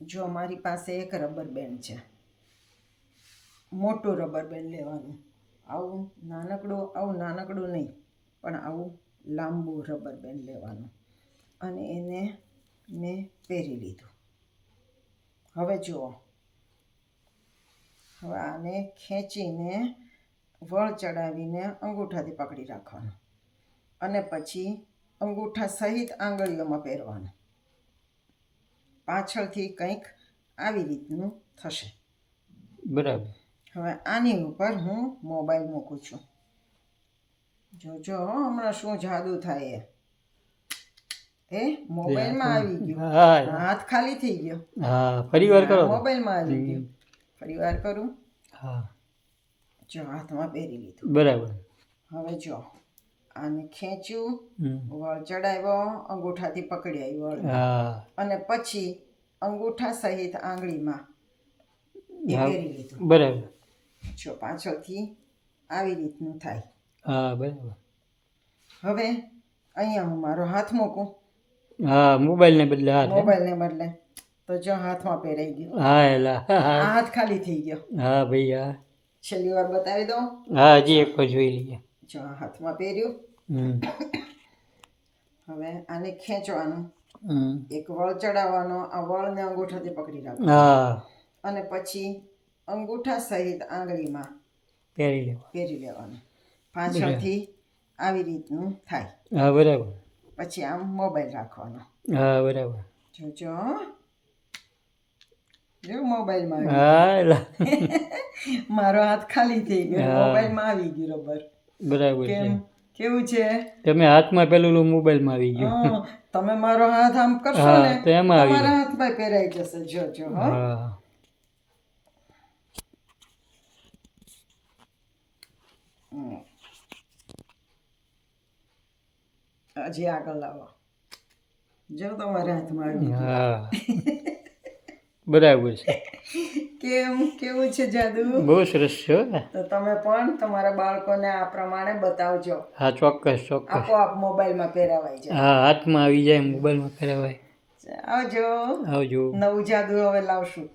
જો મારી પાસે એક રબર બેન્ડ છે, મોટું રબર બેન્ડ લેવાનું. આવું નાનકડું નહીં, પણ આવું લાંબુ રબર બેન્ડ લેવાનું અને એને મેં પહેરી લીધું. હવે જુઓ, હવે આને ખેંચીને વળ ચડાવીને અંગૂઠાથી પકડી રાખવાનું અને પછી અંગૂઠા સહિત આંગળીઓમાં પહેરવાનું. પાછળથી કંઈક આવી રીતનું થશે. બરાબર. હવે આની ઉપર હું મોબાઈલ મૂકું છું. જોજો હમણાં શું જાદુ થાય. એ મોબાઈલમાં આવી ગયું. હાથ ખાલી થઈ ગયો. હા, ફરી વાર કરો. મોબાઈલમાં આવી ગયું. ફરી વાર કરું. હા, જો હાથમાં પહેરી લીધું. બરાબર. હવે જો આને ખેંચ્યું, વળ ચડાવ્યો, અંગૂઠાથી પકડી આવ્યો અને પછી અંગૂઠા સહિત આંગળીમાં એ પહેરી લીધું. બરાબર. જો પાછળથી આવી રીતનું થાય. હા, બરાબર. હવે અહીંયા હું મારો હાથ મૂકું. હા, મોબાઈલને બદલે તો જો હાથમાં પહેરાઈ ગયું. હા, એલા આ હાથ ખાલી થઈ ગયો. હા ભાઈ. હા, છેલ્લી વાર બતાવી દઉં. હા, હજી એક વાર જોઈ લઈએ. જો હાથમાં પહેર્યું. હવે આને ખેંચવાનું, એક વળ ચડાવવાનો, આ વળને અંગૂઠાથી પકડી રાખવાનો. હા, અને પછી અંગૂઠા સહિત આંગળીમાં પહેરી લેવાનું. પાછળથી આવી રીતનું થાય. હા, બરાબર. પછી આમ મોબાઈલ રાખવાનો. હા, બરાબર. જોજો જો મોબાઈલમાં મારો હાથ ખાલી થઈ ગયો, મોબાઈલમાં આવી ગયું રબર. બરાબર. કેવું છે? તમે હાથમાં પેલું મોબાઈલમાં આવી ગયું. તમે મારો હાથ આમ કરશો ને તો એમાં તમારા હાથમાં પહેરાઈ જશે. જોજો. હા, હજી આગળ લાવો. જો તમારા હાથમાં આવી ગયું. હા, બરાબર છે. કેવું છે જાદુ? બહુ સરસ છે. તો તમે પણ તમારા બાળકોને આ પ્રમાણે બતાવજો. હા, ચોક્કસ. આપોઆપ મોબાઈલમાં પહેરાવાય જાય. હા, હાથમાં આવી જાય, મોબાઈલમાં પહેરાવાય. આવજો. આવજો. નવું જાદુ હવે લાવશું.